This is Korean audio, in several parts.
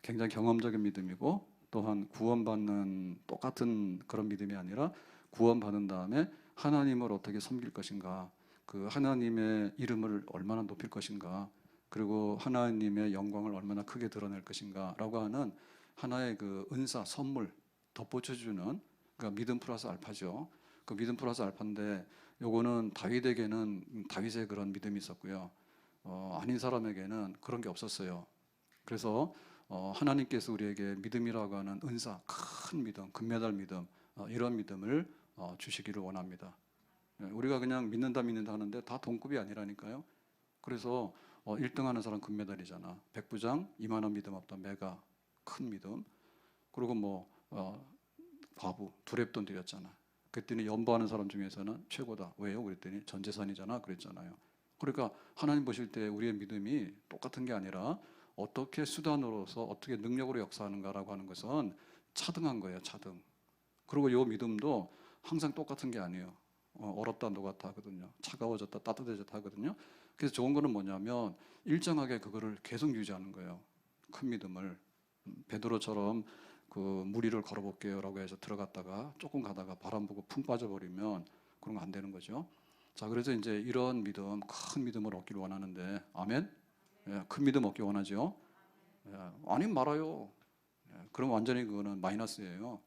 굉장히 경험적인 믿음이고, 또한 구원받는 똑같은 그런 믿음이 아니라 구원받은 다음에 하나님을 어떻게 섬길 것인가, 그 하나님의 이름을 얼마나 높일 것인가, 그리고 하나님의 영광을 얼마나 크게 드러낼 것인가라고 하는 하나의 그 은사, 선물 덧붙여주는, 그러니까 믿음 플러스 알파죠. 그 믿음 플러스 알파인데, 요거는 다윗에게는 다윗의 그런 믿음이 있었고요. 아닌 사람에게는 그런 게 없었어요. 그래서 하나님께서 우리에게 믿음이라고 하는 은사, 큰 믿음, 금메달 믿음, 이런 믿음을 주시기를 원합니다. 우리가 그냥 믿는다 하는데 다 동급이 아니라니까요. 그래서 1등 하는 사람 금메달이잖아. 백부장 2만 원 믿음 없다. 메가 큰 믿음. 그리고 뭐 과부 두렙돈 드렸잖아. 그랬더니 연보하는 사람 중에서는 최고다. 왜요? 그랬더니 전 재산이잖아. 그랬잖아요. 그러니까 하나님 보실 때 우리의 믿음이 똑같은 게 아니라 어떻게 수단으로서 어떻게 능력으로 역사하는가라고 하는 것은 차등한 거예요. 차등. 그리고 이 믿음도 항상 똑같은 게 아니에요. 얼었다 녹았다 하거든요. 차가워졌다 따뜻해졌다 하거든요. 그래서 좋은 거는 뭐냐면 일정하게 그거를 계속 유지하는 거예요. 큰 믿음을. 베드로처럼 그 무리를 걸어볼게요라고 해서 들어갔다가 조금 가다가 바람 보고 풍 빠져버리면 그런 거 안 되는 거죠. 자, 그래서 이제 이런 믿음, 큰 믿음을 얻기를 원하는데, 아멘? 예, 큰 믿음 얻기 원하죠. 예, 아니면 말아요. 예, 그럼 완전히 그거는 마이너스예요.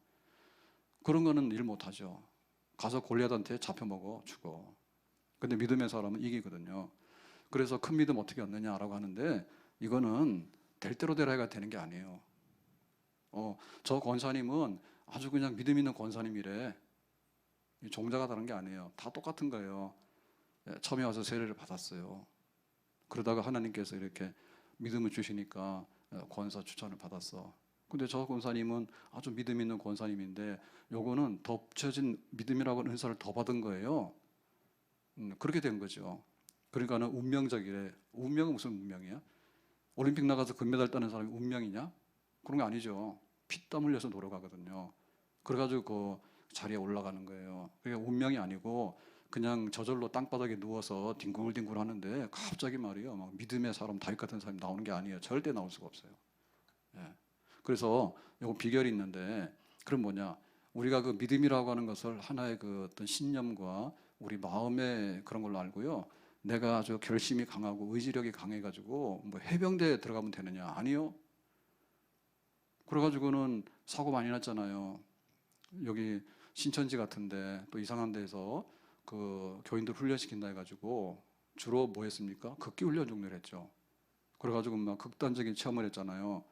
그런 거는 일 못하죠. 가서 골리앗한테 잡혀먹어 죽어. 근데 믿음의 사람은 이기거든요. 그래서 큰 믿음 어떻게 얻느냐라고 하는데, 이거는 될 대로 되라가 되는 게 아니에요. 저 권사님은 아주 그냥 믿음 있는 권사님이래. 종자가 다른 게 아니에요. 다 똑같은 거예요. 처음에 와서 세례를 받았어요. 그러다가 하나님께서 이렇게 믿음을 주시니까 권사 추천을 받았어. 근데 저 권사님은 아주 믿음 있는 권사님인데, 요거는 덧붙여진 믿음이라고 하는 은사를 더 받은 거예요. 그렇게 된 거죠. 그러니까는 운명적이래. 운명은 무슨 운명이야? 올림픽 나가서 금메달 따는 사람이 운명이냐? 그런 거 아니죠. 피땀 흘려서 노력하거든요. 그래가지고 그 자리에 올라가는 거예요. 그게 운명이 아니고 그냥 저절로 땅바닥에 누워서 뒹굴뒹굴 하는데, 갑자기 말이에요, 막 믿음의 사람, 다윗 같은 사람이 나오는 게 아니에요. 절대 나올 수가 없어요. 예. 그래서 요거 비결이 있는데, 그럼 뭐냐? 우리가 그 믿음이라고 하는 것을 하나의 그 어떤 신념과 우리 마음의 그런 걸로 알고요. 내가 아주 결심이 강하고 의지력이 강해가지고 뭐 해병대에 들어가면 되느냐? 아니요. 그래가지고는 사고 많이 났잖아요. 여기 신천지 같은데 또 이상한 데서 그 교인들 훈련시킨다 해가지고 주로 뭐 했습니까? 극기 훈련 종류를 했죠. 그래가지고 막 극단적인 체험을 했잖아요.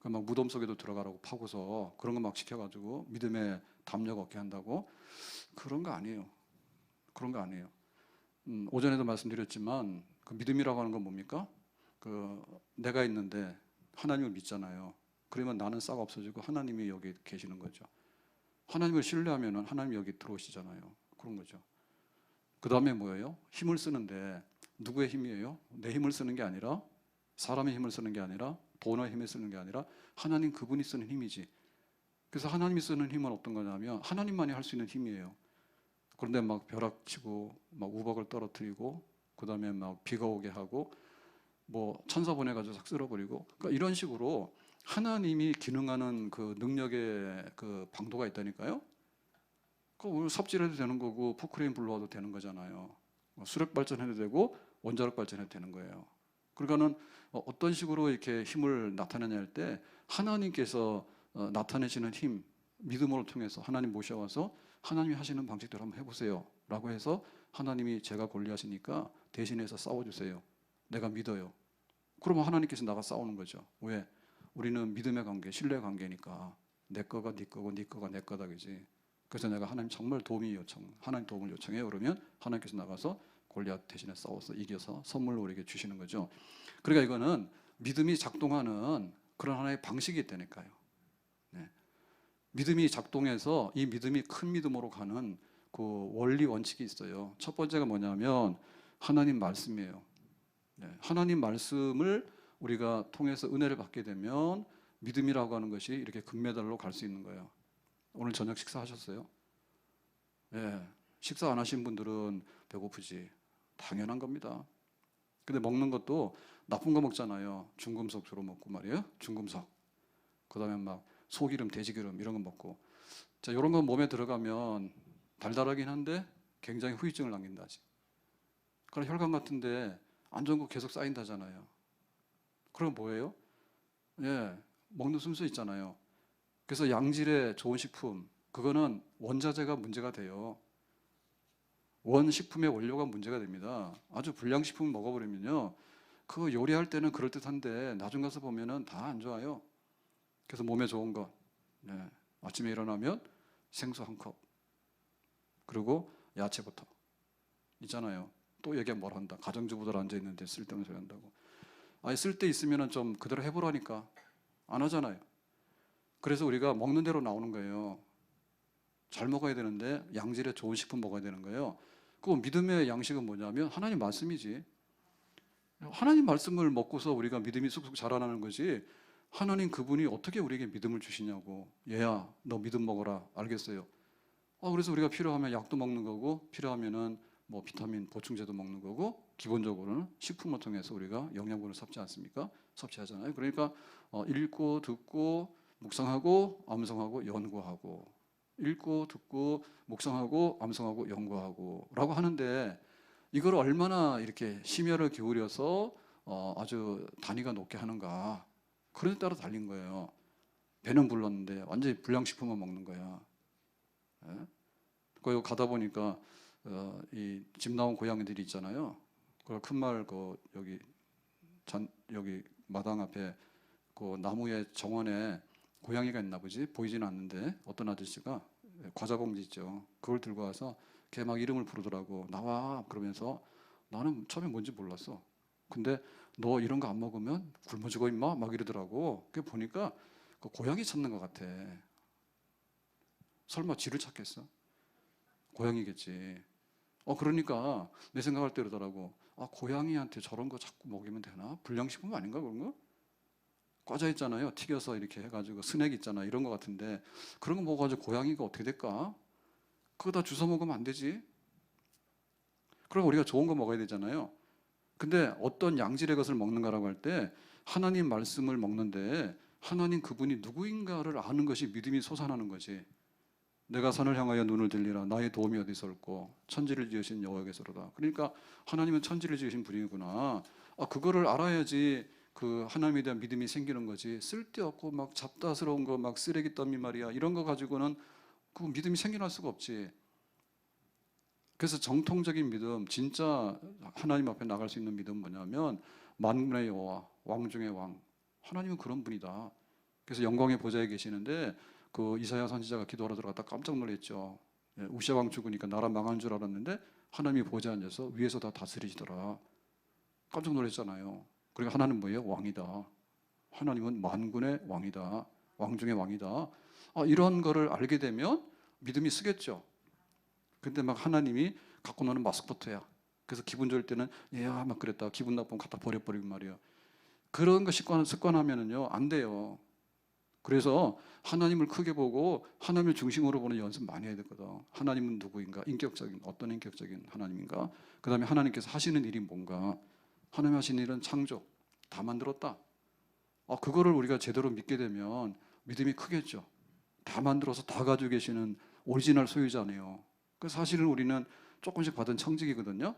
막 무덤 속에도 들어가라고 파고서 그런 거 막 시켜가지고 믿음의 담력 얻게 한다고. 그런 거 아니에요. 그런 거 아니에요. 오전에도 말씀드렸지만 그 믿음이라고 하는 건 뭡니까? 그 내가 있는데 하나님을 믿잖아요. 그러면 나는 싹 없어지고 하나님이 여기 계시는 거죠. 하나님을 신뢰하면 하나님이 여기 들어오시잖아요. 그런 거죠. 그 다음에 뭐예요? 힘을 쓰는데 누구의 힘이에요? 내 힘을 쓰는 게 아니라, 사람의 힘을 쓰는 게 아니라, 돈의 힘을 쓰는 게 아니라 하나님 그분이 쓰는 힘이지. 그래서 하나님이 쓰는 힘은 어떤 거냐면 하나님만이 할 수 있는 힘이에요. 그런데 막 벼락치고 막 우박을 떨어뜨리고 그 다음에 막 비가 오게 하고 뭐 천사 보내가지고 싹 쓸어버리고, 그러니까 이런 식으로 하나님이 기능하는 그 능력의 그 방도가 있다니까요. 오늘 삽질해도 되는 거고 포크레인 불러와도 되는 거잖아요. 수력 발전해도 되고 원자력 발전해도 되는 거예요. 그러니까는 어떤 식으로 이렇게 힘을 나타내냐 할 때 하나님께서 나타내시는 힘, 믿음으로 통해서 하나님 모셔와서 하나님이 하시는 방식대로 한번 해보세요 라고 해서, 하나님이 제가 골리앗이니까 대신해서 싸워주세요. 내가 믿어요. 그러면 하나님께서 나가 싸우는 거죠. 왜? 우리는 믿음의 관계, 신뢰의 관계니까 내 거가 네 거고 네 거가 내 거다, 그지? 그래서 내가 하나님 정말 하나님 도움을 요청해요. 그러면 하나님께서 나가서 골리앗 대신에 싸워서 이겨서 선물로 우리에게 주시는 거죠. 그러니까 이거는 믿음이 작동하는 그런 하나의 방식이 있다니까요. 네. 믿음이 작동해서 이 믿음이 큰 믿음으로 가는 그 원리 원칙이 있어요. 첫 번째가 뭐냐면 하나님 말씀이에요. 네. 하나님 말씀을 우리가 통해서 은혜를 받게 되면 믿음이라고 하는 것이 이렇게 금메달로 갈 수 있는 거예요. 오늘 저녁 식사하셨어요? 예. 식사 안 하신 분들은 배고프지. 당연한 겁니다. 근데 먹는 것도 나쁜 거 먹잖아요. 중금속 주로 먹고 말이에요. 중금속. 그다음에 막 소기름, 돼지기름 이런 거 먹고. 자, 이런 거 몸에 들어가면 달달하긴 한데 굉장히 후유증을 남긴다지. 그럼 혈관 같은데 안 좋은 거 계속 쌓인다잖아요. 그럼 뭐예요? 예, 먹는 순서 있잖아요. 그래서 양질의 좋은 식품, 그거는 원자재가 문제가 돼요. 원식품의 원료가 문제가 됩니다. 아주 불량식품 먹어버리면요, 그거 요리할 때는 그럴듯한데 나중 가서 보면은 다 안 좋아요. 그래서 몸에 좋은 거, 네, 아침에 일어나면 생수 한 컵, 그리고 야채부터 있잖아요. 또 얘기하면 뭘 한다. 가정주부들 앉아 있는데 쓸데없는 소리 한다고. 아니, 쓸데 있으면은 좀 그대로 해보라니까. 안 하잖아요. 그래서 우리가 먹는 대로 나오는 거예요. 잘 먹어야 되는데 양질의 좋은 식품 먹어야 되는 거예요. 그 믿음의 양식은 뭐냐면 하나님 말씀이지. 하나님 말씀을 먹고서 우리가 믿음이 쑥쑥 자라나는 거지. 하나님 그분이 어떻게 우리에게 믿음을 주시냐고. 얘야, 너 믿음 먹어라. 알겠어요. 그래서 우리가 필요하면 약도 먹는 거고, 필요하면은 뭐 비타민 보충제도 먹는 거고, 기본적으로는 식품을 통해서 우리가 영양분을 섭취하지 않습니까? 섭취하잖아요. 그러니까 읽고 듣고 묵상하고 암송하고 연구하고, 읽고 듣고 묵상하고 암송하고 연구하고 라고 하는데, 이걸 얼마나 이렇게 심혈을 기울여서 아주 단위가 높게 하는가, 그런 데 따라 달린 거예요. 배는 불렀는데 완전히 불량식품만 먹는 거야. 예? 거기 가다 보니까 이 집 나온 고양이들이 있잖아요. 그 큰 말 여기 마당 앞에 그 나무의 정원에 고양이가 있나 보지, 보이지는 않는데 어떤 아저씨가 과자 봉지 있죠. 그걸 들고 와서 걔 막 이름을 부르더라고. 나와 그러면서. 나는 처음에 뭔지 몰랐어. 근데 너 이런 거 안 먹으면 굶어 죽어 임마 막 이러더라고. 그 보니까 그 고양이 찾는 것 같아. 설마 쥐를 찾겠어? 고양이겠지. 그러니까 내 생각할 때 그러더라고. 고양이한테 저런 거 자꾸 먹이면 되나? 불량식품 아닌가 그런 거? 과자 있잖아요. 튀겨서 이렇게 해가지고 스낵 있잖아. 이런 거 같은데 그런 거 먹어가지고 고양이가 어떻게 될까? 그거 다 주워 먹으면 안 되지. 그럼 우리가 좋은 거 먹어야 되잖아요. 근데 어떤 양질의 것을 먹는가라고 할 때 하나님 말씀을 먹는데 하나님 그분이 누구인가를 아는 것이 믿음이 솟아나는 거지. 내가 산을 향하여 눈을 들리라. 나의 도움이 어디서 올꼬? 천지를 지으신 여호와께서로다. 그러니까 하나님은 천지를 지으신 분이구나. 그거를 알아야지 그 하나님에 대한 믿음이 생기는 거지. 쓸데없고 막 잡다스러운 거 막 쓰레기 더미 말이야. 이런 거 가지고는 그 믿음이 생겨날 수가 없지. 그래서 정통적인 믿음, 진짜 하나님 앞에 나갈 수 있는 믿음은 뭐냐면 만군의 여호와, 왕 중의 왕. 하나님은 그런 분이다. 그래서 영광의 보좌에 계시는데 그 이사야 선지자가 기도하러 들어갔다 깜짝 놀랐죠. 우시아 왕 죽으니까 나라 망한 줄 알았는데 하나님이 보좌에 앉아서 위에서 다 다스리시더라. 깜짝 놀랐잖아요. 그러니까 하나님은 뭐예요? 왕이다. 하나님은 만군의 왕이다. 왕 중의 왕이다. 이런 거를 알게 되면 믿음이 쓰겠죠. 근데 막 하나님이 갖고 노는 마스코트야. 그래서 기분 좋을 때는 얘야 막 그랬다. 기분 나쁘면 갖다 버려버리고 말이야. 그런 거 습관하면은요 안 돼요. 그래서 하나님을 크게 보고 하나님을 중심으로 보는 연습 많이 해야 되거든. 하나님은 누구인가? 어떤 인격적인 하나님인가? 그 다음에 하나님께서 하시는 일이 뭔가? 하나님 하시는 일은 창조, 다 만들었다. 그거를 우리가 제대로 믿게 되면 믿음이 크겠죠. 다 만들어서 다 가지고 계시는 오리지널 소유자네요. 그래서 사실은 우리는 조금씩 받은 청직이거든요.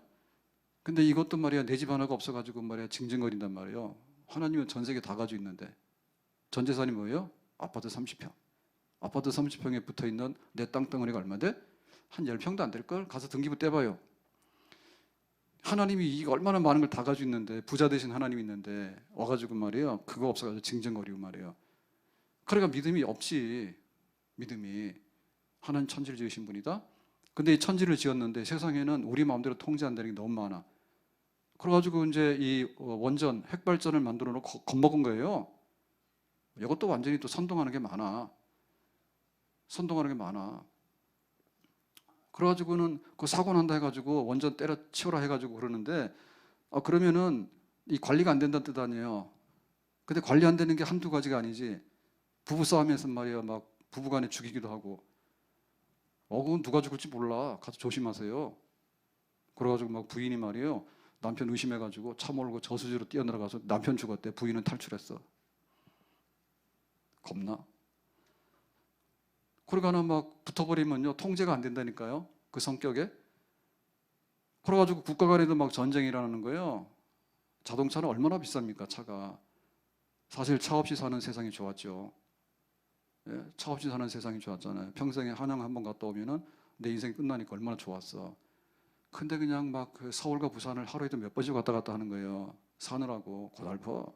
근데 이것도 말이야 내 집 하나가 없어가지고 말이야 징징거린단 말이에요. 하나님은 전 세계 다 가지고 있는데 전 재산이 뭐예요? 아파트 30평. 아파트 30평에 붙어있는 내 땅덩어리가 얼마 돼? 한 10평도 안 될걸? 가서 등기부 떼봐요. 하나님이 이게 얼마나 많은 걸 다 가지고 있는데 부자 되신 하나님이 있는데 와가지고 말이에요 그거 없어가지고 징징거리고 말이에요. 그러니까 믿음이 없지. 믿음이 하나님 천지를 지으신 분이다. 근데 이 천지를 지었는데 세상에는 우리 마음대로 통제 안 되는 게 너무 많아. 그래가지고 이제 이 원전 핵발전을 만들어 놓고 겁먹은 거예요. 이것도 완전히 또 선동하는 게 많아. 선동하는 게 많아. 그래가지고는 그 사고 난다 해가지고 원전 때려치우라 해가지고 그러는데 그러면은 이 관리가 안 된다는 뜻 아니에요. 근데 관리 안 되는 게 한두 가지가 아니지. 부부싸움에서 말이야 막 부부간에 죽이기도 하고 그건 누가 죽을지 몰라. 가서 조심하세요. 그래가지고 막 부인이 말이에요 남편 의심해가지고 차 몰고 저수지로 뛰어내려가서 남편 죽었대. 부인은 탈출했어. 겁나. 그러거나 막 붙어버리면요 통제가 안 된다니까요. 그 성격에. 그래가지고 국가 간에도 막 전쟁이 일어나는 거예요. 자동차는 얼마나 비쌉니까? 차가. 사실 차 없이 사는 세상이 좋았죠. 예, 차 없이 사는 세상이 좋았잖아요. 평생에 한양 한번 갔다 오면은 내 인생이 끝나니까 얼마나 좋았어. 근데 그냥 막 그 서울과 부산을 하루에도 몇 번씩 왔다 갔다 하는 거예요. 사느라고 고달퍼.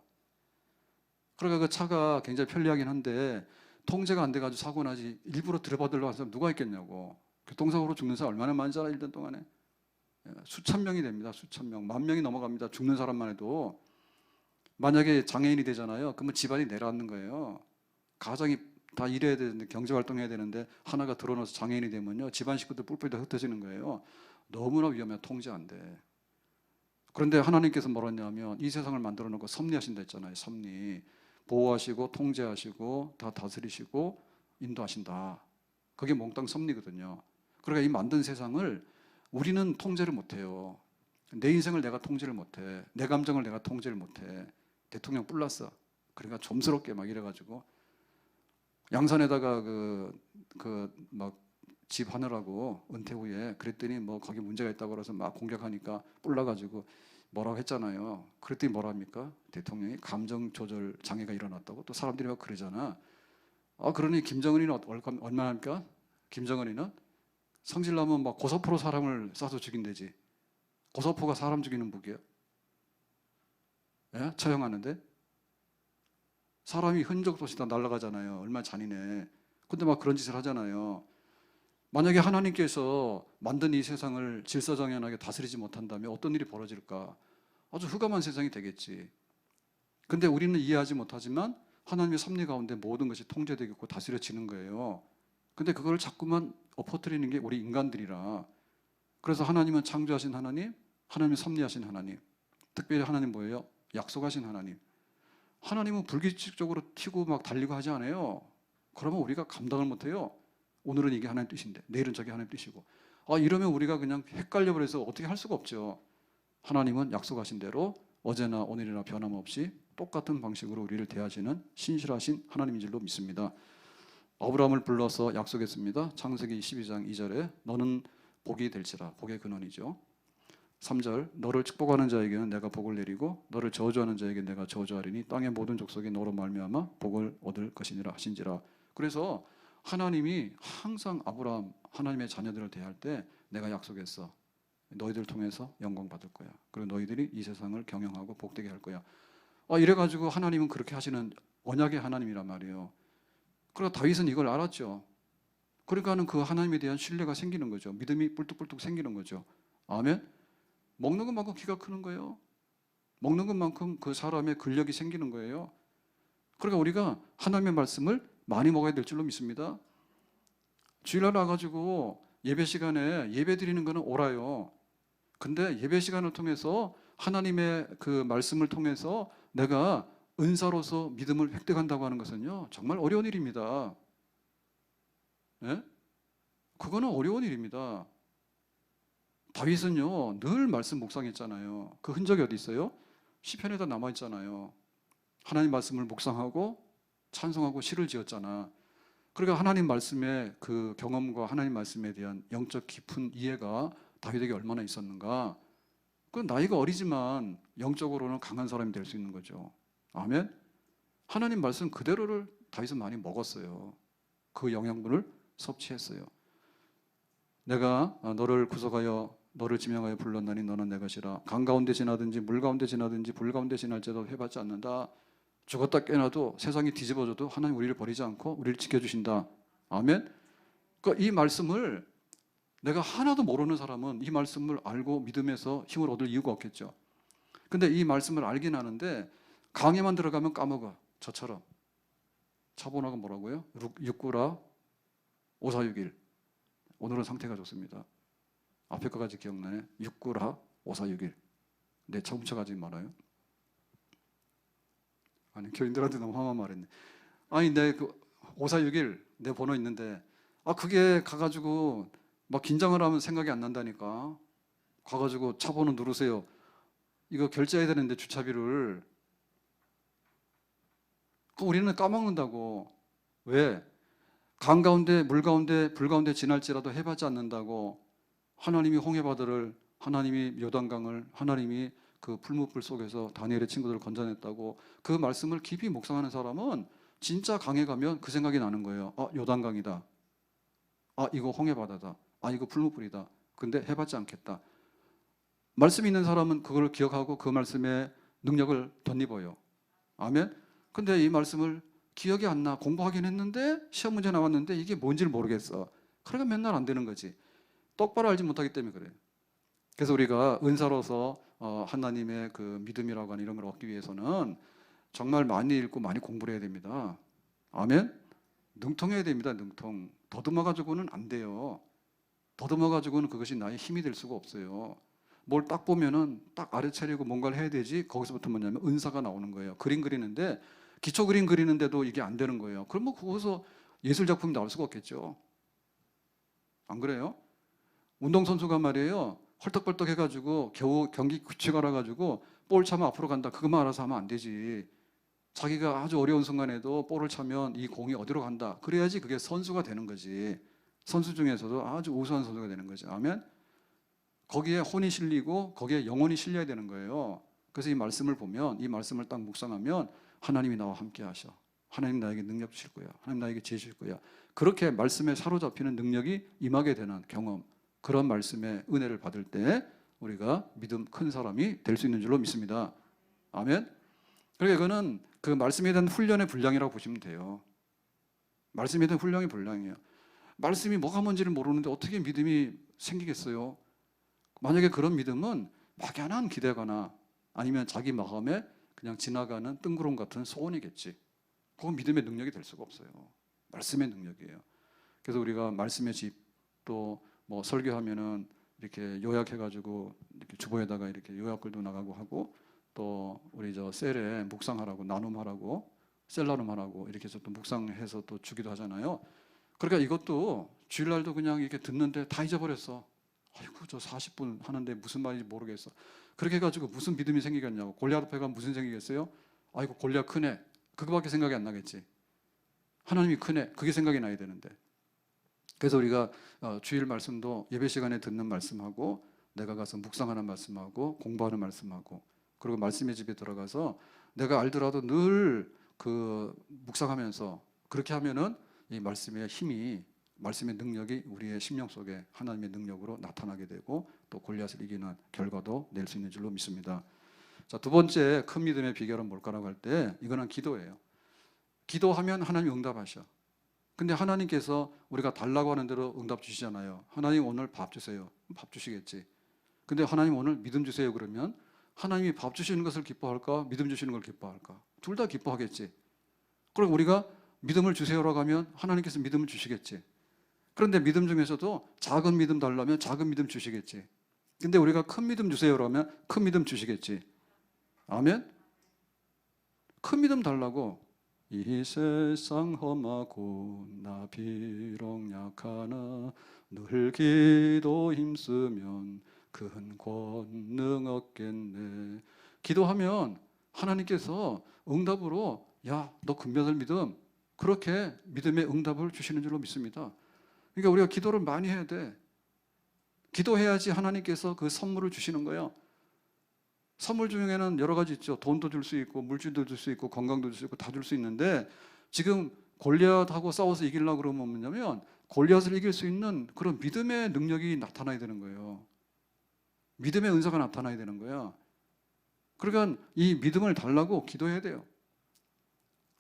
그러니까 그 차가 굉장히 편리하긴 한데 통제가 안 돼가지고 사고 나지 일부러 들여받으려고 하는 사람 누가 있겠냐고. 교통사고로 죽는 사람 얼마나 많은지 알아? 1년 동안에. 예, 수천 명이 됩니다. 수천 명. 만 명이 넘어갑니다. 죽는 사람만 해도. 만약에 장애인이 되잖아요. 그러면 집안이 내려앉는 거예요. 가정이 다 일해야 되는데 경제활동해야 되는데 하나가 드러나서 장애인이 되면요. 집안 식구들 뿔뿔이 다 흩어지는 거예요. 너무나 위험해. 통제 안 돼. 그런데 하나님께서 뭐라 했냐면 이 세상을 만들어 놓고 섭리하신다 했잖아요. 섭리. 보호하시고 통제하시고 다 다스리시고 인도하신다. 그게 몽땅 섭리거든요. 그러니까 이 만든 세상을 우리는 통제를 못해요. 내 인생을 내가 통제를 못해. 내 감정을 내가 통제를 못해. 대통령 뿔났어. 그러니까 좀스럽게 막 이래가지고 양산에다가 막 집 하느라고 은퇴 후에 그랬더니 뭐 거기 문제가 있다고 그래서 막 공격하니까 뿔나가지고 뭐라고 했잖아요. 그랬더니 뭐랍니까? 대통령이 감정 조절 장애가 일어났다고. 또 사람들이 막 그러잖아. 그러니 김정은이는 얼마나 합니까? 김정은이는 성질나면 막 고사포로 사람을 쏴서 죽인대지. 고사포가 사람 죽이는 무기예요. 예? 처형하는데 사람이 흔적도 없이 다 날아가잖아요. 얼마나 잔인해. 근데 막 그런 짓을 하잖아요. 만약에 하나님께서 만든 이 세상을 질서정연하게 다스리지 못한다면 어떤 일이 벌어질까? 아주 흑암한 세상이 되겠지. 근데 우리는 이해하지 못하지만 하나님의 섭리 가운데 모든 것이 통제되고 다스려지는 거예요. 근데 그걸 자꾸만 엎어뜨리는 게 우리 인간들이라. 그래서 하나님은 창조하신 하나님, 하나님은 섭리하신 하나님. 특별히 하나님 뭐예요? 약속하신 하나님. 하나님은 불규칙적으로 튀고 막 달리고 하지 않아요. 그러면 우리가 감당을 못해요. 오늘은 이게 하나님 뜻인데 내일은 저게 하나님 뜻이고. 이러면 우리가 그냥 헷갈려 버려서 어떻게 할 수가 없죠. 하나님은 약속하신 대로 어제나 오늘이나 변함없이 똑같은 방식으로 우리를 대하시는 신실하신 하나님인 줄로 믿습니다. 아브라함을 불러서 약속했습니다. 창세기 12장 2절에 너는 복이 될지라. 복의 근원이죠. 3절 너를 축복하는 자에게는 내가 복을 내리고 너를 저주하는 자에게 내가 저주하리니 땅의 모든 족속이 너로 말미암아 복을 얻을 것이니라 하신지라. 그래서 하나님이 항상 아브라함 하나님의 자녀들을 대할 때 내가 약속했어. 너희들을 통해서 영광 받을 거야. 그리고 너희들이 이 세상을 경영하고 복되게 할 거야. 이래가지고 하나님은 그렇게 하시는 언약의 하나님이란 말이에요. 그러나 다윗은 이걸 알았죠. 그러니까는 그 하나님에 대한 신뢰가 생기는 거죠. 믿음이 뿔뚝뿔뚝 생기는 거죠. 아멘. 먹는 것만큼 기가 크는 거예요. 먹는 것만큼 그 사람의 근력이 생기는 거예요. 그러니까 우리가 하나님의 말씀을 많이 먹어야 될 줄로 믿습니다. 주일날 와가지고 예배 시간에 예배 드리는 거는 옳아요. 근데 예배 시간을 통해서 하나님의 그 말씀을 통해서 내가 은사로서 믿음을 획득한다고 하는 것은요 정말 어려운 일입니다. 네? 그거는 어려운 일입니다. 다윗은요 늘 말씀 묵상했잖아요. 그 흔적이 어디 있어요? 시편에다 남아있잖아요. 하나님 말씀을 묵상하고 찬송하고 시를 지었잖아. 그러니까 하나님 말씀의 그 경험과 하나님 말씀에 대한 영적 깊은 이해가 다윗에게 얼마나 있었는가. 그 나이가 어리지만 영적으로는 강한 사람이 될 수 있는 거죠. 아멘. 하나님 말씀 그대로를 다윗은 많이 먹었어요. 그 영양분을 섭취했어요. 내가 너를 구속하여 너를 지명하여 불렀나니 너는 내 것이라. 강 가운데 지나든지 물 가운데 지나든지 불 가운데 지날지라도 해받지 않는다. 죽었다 깨어나도 세상이 뒤집어져도 하나님 우리를 버리지 않고 우리를 지켜주신다. 아멘. 그러니까 이 말씀을 내가 하나도 모르는 사람은 이 말씀을 알고 믿음에서 힘을 얻을 이유가 없겠죠. 근데 이 말씀을 알긴 하는데 강에만 들어가면 까먹어. 저처럼. 차분하고 뭐라고요? 6구라 5461. 오늘은 상태가 좋습니다. 앞에 거까지 기억나네. 6구라 5461. 내 차 훔쳐가지 말아요. 아니 교인들한테 너무 험한 말했네. 아니 내 그 5461 내 번호 있는데 그게 가가지고 막 긴장을 하면 생각이 안 난다니까. 가가지고 차 번호 누르세요. 이거 결제해야 되는데 주차비를 우리는 까먹는다고. 왜? 강 가운데 물 가운데 불 가운데 지날지라도 해받지 않는다고. 하나님이 홍해바다를, 하나님이 요단강을, 하나님이 그 풀무불 속에서 다니엘의 친구들을 건져냈다고. 그 말씀을 깊이 묵상하는 사람은 진짜 강에 가면 그 생각이 나는 거예요. 요단강이다. 이거 홍해바다다. 이거 풀무불이다. 근데 해받지 않겠다. 말씀 있는 사람은 그걸 기억하고 그 말씀의 능력을 덧입어요. 아멘. 근데 이 말씀을 기억이 안 나. 공부하긴 했는데 시험 문제 나왔는데 이게 뭔지를 모르겠어. 그러니까 맨날 안 되는 거지. 똑바로 알지 못하기 때문에 그래요. 그래서 우리가 은사로서 하나님의 그 믿음이라고 하는 이런 걸 얻기 위해서는 정말 많이 읽고 많이 공부를 해야 됩니다. 아멘. 능통해야 됩니다. 능통. 더듬어 가지고는 안 돼요. 더듬어 가지고는 그것이 나의 힘이 될 수가 없어요. 뭘 딱 보면은 딱 알아차리고 뭔가를 해야 되지. 거기서부터 뭐냐면 은사가 나오는 거예요. 그림 그리는데 기초 그림 그리는데도 이게 안 되는 거예요. 그럼 거기서 예술 작품이 나올 수가 없겠죠. 안 그래요? 운동선수가 말이에요. 헐떡벌떡 해가지고 겨우 경기 규칙 알아가지고 볼 차면 앞으로 간다. 그것만 알아서 하면 안 되지. 자기가 아주 어려운 순간에도 볼을 차면 이 공이 어디로 간다. 그래야지 그게 선수가 되는 거지. 선수 중에서도 아주 우수한 선수가 되는 거죠. 아멘. 거기에 혼이 실리고 거기에 영혼이 실려야 되는 거예요. 그래서 이 말씀을 보면, 이 말씀을 딱 묵상하면 하나님이 나와 함께 하셔. 하나님 나에게 능력 주실 거야. 하나님 나에게 지혜 주실 거야. 그렇게 말씀에 사로잡히는 능력이 임하게 되는 경험, 그런 말씀의 은혜를 받을 때 우리가 믿음 큰 사람이 될 수 있는 줄로 믿습니다. 아멘. 그러니까 이거는 그 말씀에 대한 훈련의 분량이라고 보시면 돼요. 말씀에 대한 훈련의 분량이에요. 말씀이 뭐가 뭔지를 모르는데 어떻게 믿음이 생기겠어요? 만약에 그런 믿음은 막연한 기대거나 아니면 자기 마음에 그냥 지나가는 뜬구름 같은 소원이겠지. 그건 믿음의 능력이 될 수가 없어요. 말씀의 능력이에요. 그래서 우리가 말씀의 집 또 뭐 설교하면은 이렇게 요약해가지고 이렇게 주보에다가 이렇게 요약글도 나가고 하고 또 우리 저 셀에 묵상하라고 나눔하라고 셀나눔하라고 이렇게 해서 또 묵상해서 또 주기도 하잖아요. 그러니까 이것도 주일날도 그냥 이렇게 듣는데 다 잊어버렸어. 아이고 저 40분 하는데 무슨 말인지 모르겠어. 그렇게 해가지고 무슨 믿음이 생기겠냐고. 골리앗 앞에 가면 무슨 생기겠어요? 아이고 골리앗 크네. 그거밖에 생각이 안 나겠지. 하나님이 크네. 그게 생각이 나야 되는데. 그래서 우리가 주일 말씀도 예배 시간에 듣는 말씀하고 내가 가서 묵상하는 말씀하고 공부하는 말씀하고 그리고 말씀의 집에 들어가서 내가 알더라도 늘 그 묵상하면서 그렇게 하면은 이 말씀의 힘이 말씀의 능력이 우리의 심령 속에 하나님의 능력으로 나타나게 되고 또 골리앗을 이기는 결과도 낼 수 있는 줄로 믿습니다. 자, 두 번째 큰 믿음의 비결은 뭘까라고 할 때 이거는 기도예요. 기도하면 하나님이 응답하셔. 근데 하나님께서 우리가 달라고 하는 대로 응답 주시잖아요. 하나님 오늘 밥 주세요. 밥 주시겠지. 근데 하나님 오늘 믿음 주세요 그러면 하나님이 밥 주시는 것을 기뻐할까? 믿음 주시는 걸 기뻐할까? 둘 다 기뻐하겠지. 그럼 우리가 믿음을 주세요라고 하면 하나님께서 믿음을 주시겠지. 그런데 믿음 중에서도 작은 믿음 달라면 작은 믿음 주시겠지. 근데 우리가 큰 믿음 주세요라면 큰 믿음 주시겠지. 아멘? 큰 믿음 달라고. 이 세상 험하고 나 비록 약하나 늘 기도 힘쓰면 큰 권능 얻겠네. 기도하면 하나님께서 응답으로 야, 너 금메달 믿음, 그렇게 믿음의 응답을 주시는 줄로 믿습니다. 그러니까 우리가 기도를 많이 해야 돼. 기도해야지 하나님께서 그 선물을 주시는 거예요. 선물 중에는 여러 가지 있죠. 돈도 줄 수 있고 물질도 줄 수 있고 건강도 줄 수 있고 다 줄 수 있는데 지금 골리앗하고 싸워서 이기려고 그러면 뭐냐면 골리앗을 이길 수 있는 그런 믿음의 능력이 나타나야 되는 거예요. 믿음의 은사가 나타나야 되는 거야. 그러니까 이 믿음을 달라고 기도해야 돼요.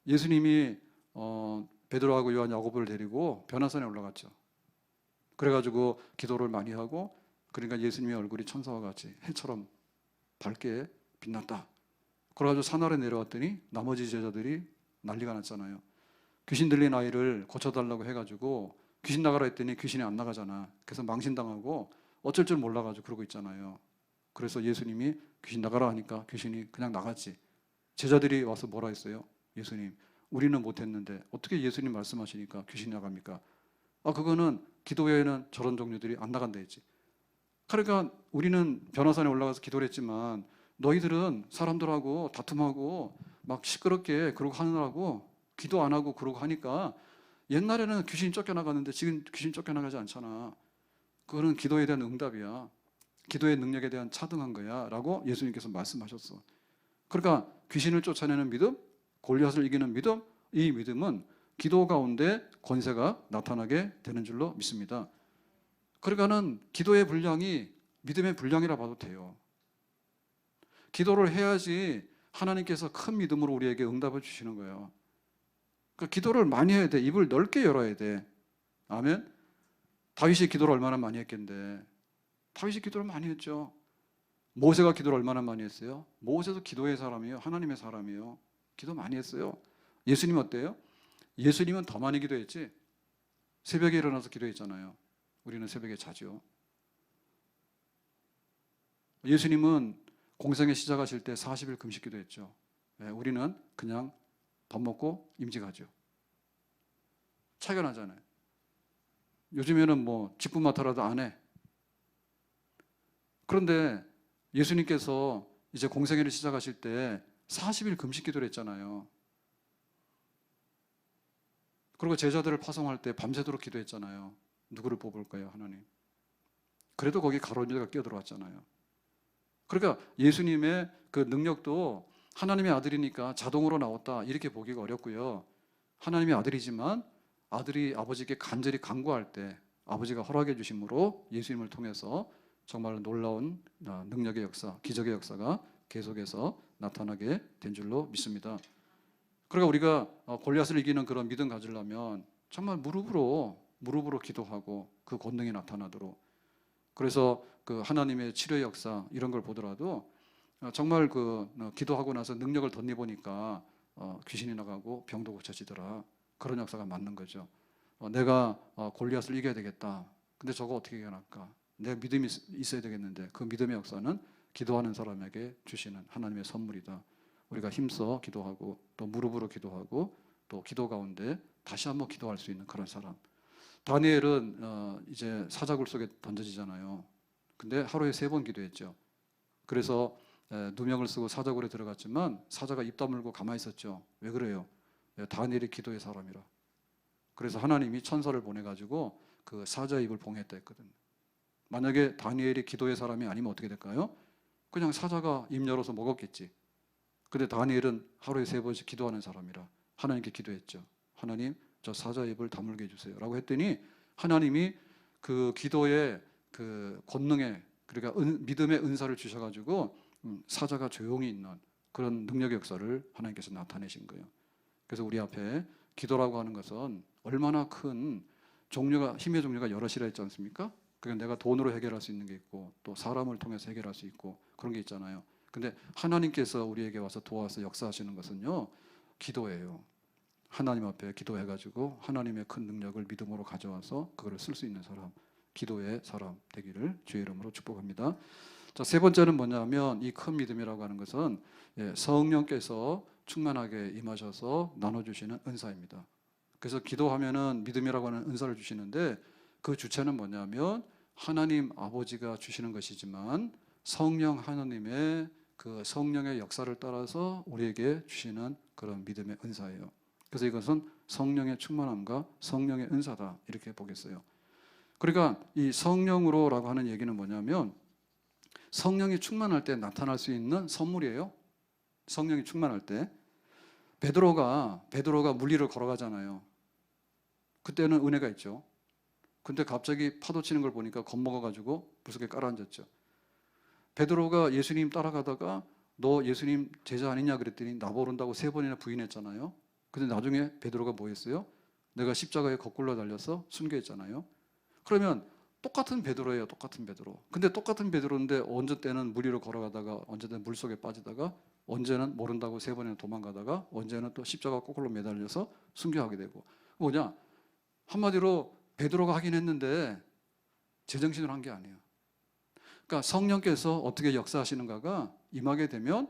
예수님이 베드로하고 요한 야고보를 데리고 변화산에 올라갔죠. 그래가지고 기도를 많이 하고 그러니까 예수님의 얼굴이 천사와 같이 해처럼 밝게 빛났다. 그래가지고 산 아래 내려왔더니 나머지 제자들이 난리가 났잖아요. 귀신 들린 아이를 고쳐달라고 해가지고 귀신 나가라 했더니 귀신이 안 나가잖아. 그래서 망신당하고 어쩔 줄 몰라가지고 그러고 있잖아요. 그래서 예수님이 귀신 나가라 하니까 귀신이 그냥 나갔지. 제자들이 와서 뭐라 했어요? 예수님, 우리는 못했는데 어떻게 예수님 말씀하시니까 귀신이 나갑니까? 그거는 기도회에는 저런 종류들이 안 나간다 했지. 그러니까 우리는 변화산에 올라가서 기도를 했지만 너희들은 사람들하고 다툼하고 막 시끄럽게 그러고 하느라고 기도 안 하고 그러고 하니까 옛날에는 귀신이 쫓겨나갔는데 지금 귀신 쫓겨나가지 않잖아. 그거는 기도에 대한 응답이야. 기도의 능력에 대한 차등한 거야 라고 예수님께서 말씀하셨어. 그러니까 귀신을 쫓아내는 믿음, 골리앗을 이기는 믿음, 이 믿음은 기도 가운데 권세가 나타나게 되는 줄로 믿습니다. 그러니까는 기도의 분량이 믿음의 분량이라 봐도 돼요. 기도를 해야지 하나님께서 큰 믿음으로 우리에게 응답을 주시는 거예요. 그러니까 기도를 많이 해야 돼. 입을 넓게 열어야 돼. 아멘. 다윗이 기도를 얼마나 많이 했겠는데. 다윗이 기도를 많이 했죠. 모세가 기도를 얼마나 많이 했어요? 모세도 기도의 사람이에요. 하나님의 사람이에요. 기도 많이 했어요. 예수님 어때요? 예수님은 더 많이 기도했지. 새벽에 일어나서 기도했잖아요. 우리는 새벽에 자죠. 예수님은 공생애 시작하실 때 40일 금식 기도했죠. 우리는 그냥 밥 먹고 임직하죠. 차이가 나잖아요. 요즘에는 뭐 직분 맡아라도 안 해. 그런데 예수님께서 이제 공생애를 시작하실 때 40일 금식 기도를 했잖아요. 그리고 제자들을 파송할 때 밤새도록 기도했잖아요. 누구를 뽑을까요, 하나님? 그래도 거기 가룟 유다가 끼어들어왔잖아요. 그러니까 예수님의 그 능력도 하나님의 아들이니까 자동으로 나왔다 이렇게 보기가 어렵고요. 하나님의 아들이지만 아들이 아버지께 간절히 간구할 때 아버지가 허락해 주심으로 예수님을 통해서 정말 놀라운 능력의 역사, 기적의 역사가 계속해서 나타나게 된 줄로 믿습니다. 그러니까 우리가 골리앗을 이기는 그런 믿음 가지려면 정말 무릎으로 기도하고 그 권능이 나타나도록. 그래서 그 하나님의 치료의 역사 이런 걸 보더라도 정말 그 기도하고 나서 능력을 덧입으니까 귀신이 나가고 병도 고쳐지더라. 그런 역사가 맞는 거죠. 내가 골리앗을 이겨야 되겠다. 근데 저거 어떻게 이겨낼까? 내 믿음이 있어야 되겠는데 그 믿음의 역사는 기도하는 사람에게 주시는 하나님의 선물이다. 우리가 힘써 기도하고 또 무릎으로 기도하고 또 기도 가운데 다시 한번 기도할 수 있는 그런 사람. 다니엘은 이제 사자굴 속에 던져지잖아요. 근데 하루에 3번 기도했죠. 그래서 누명을 쓰고 사자굴에 들어갔지만 사자가 입 다물고 가만히 있었죠. 왜 그래요? 다니엘이 기도의 사람이라. 그래서 하나님이 천사를 보내가지고 그 사자 입을 봉했다 했거든. 만약에 다니엘이 기도의 사람이 아니면 어떻게 될까요? 그냥 사자가 입 열어서 먹었겠지. 근데 다니엘은 하루에 3번씩 기도하는 사람이라 하나님께 기도했죠. 하나님, 저 사자 입을 다물게 해주세요. 라고 했더니 하나님이 그 기도의 그 권능에, 그러니까 믿음의 은사를 주셔가지고 사자가 조용히 있는 그런 능력의 역사를 하나님께서 나타내신 거예요. 그래서 우리 앞에 기도라고 하는 것은 얼마나 큰 종류가, 힘의 종류가 여럿이라 했지 않습니까? 그러니까 내가 돈으로 해결할 수 있는 게 있고 또 사람을 통해서 해결할 수 있고 그런 게 있잖아요. 근데 하나님께서 우리에게 와서 도와서 역사하시는 것은요, 기도예요. 하나님 앞에 기도해가지고 하나님의 큰 능력을 믿음으로 가져와서 그거를 쓸 수 있는 사람, 기도의 사람 되기를 주의 이름으로 축복합니다. 자, 3번째는 뭐냐면 이 큰 믿음이라고 하는 것은 성령께서 충만하게 임하셔서 나눠주시는 은사입니다. 그래서 기도하면은 믿음이라고 하는 은사를 주시는데 그 주체는 뭐냐면 하나님 아버지가 주시는 것이지만 성령 하나님의 그 성령의 역사를 따라서 우리에게 주시는 그런 믿음의 은사예요. 그래서 이것은 성령의 충만함과 성령의 은사다 이렇게 보겠어요. 그러니까 이 성령으로라고 하는 얘기는 뭐냐면 성령이 충만할 때 나타날 수 있는 선물이에요. 성령이 충만할 때 베드로가 물리를 걸어가잖아요. 그때는 은혜가 있죠. 근데 갑자기 파도 치는 걸 보니까 겁먹어가지고 물속에 깔아앉았죠. 베드로가 예수님 따라가다가 너 예수님 제자 아니냐 그랬더니 나 모른다고 3번이나 부인했잖아요. 근데 나중에 베드로가 뭐 했어요? 내가 십자가에 거꾸로 달려서 순교했잖아요. 그러면 똑같은 베드로예요. 똑같은 베드로. 근데 똑같은 베드로인데 언제 때는 물 위로 걸어가다가 언제 때는 물속에 빠지다가 언제는 모른다고 3번이나 도망가다가 언제는 또 십자가 거꾸로 매달려서 순교하게 되고. 뭐냐? 한마디로 베드로가 하긴 했는데 제정신으로 한 게 아니에요. 그러니까 성령께서 어떻게 역사하시는가가 임하게 되면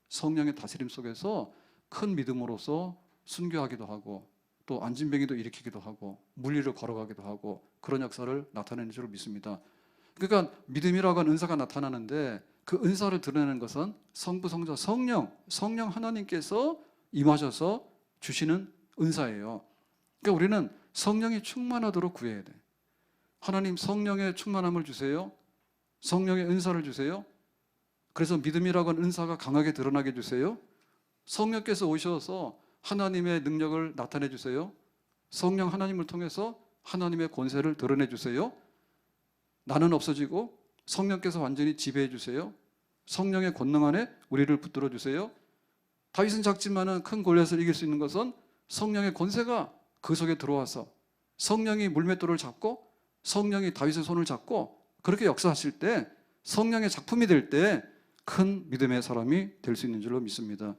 성령의 다스림 속에서 큰 믿음으로서 순교하기도 하고 또 안진병이도 일으키기도 하고 물 위를 걸어가기도 하고 그런 역사를 나타내는 줄 믿습니다. 그러니까 믿음이라고 하는 은사가 나타나는데 그 은사를 드러내는 것은 성부, 성자, 성령 하나님께서 임하셔서 주시는 은사예요. 그러니까 우리는 성령이 충만하도록 구해야 돼. 하나님 성령의 충만함을 주세요. 성령의 은사를 주세요. 그래서 믿음이라고 하는 은사가 강하게 드러나게 해주세요. 성령께서 오셔서 하나님의 능력을 나타내 주세요. 성령 하나님을 통해서 하나님의 권세를 드러내 주세요. 나는 없어지고 성령께서 완전히 지배해 주세요. 성령의 권능 안에 우리를 붙들어 주세요. 다윗은 작지만은 큰 골리앗을 이길 수 있는 것은 성령의 권세가 그 속에 들어와서 성령이 물맷돌을 잡고 성령이 다윗의 손을 잡고 그렇게 역사하실 때 성령의 작품이 될 때 큰 믿음의 사람이 될 수 있는 줄로 믿습니다.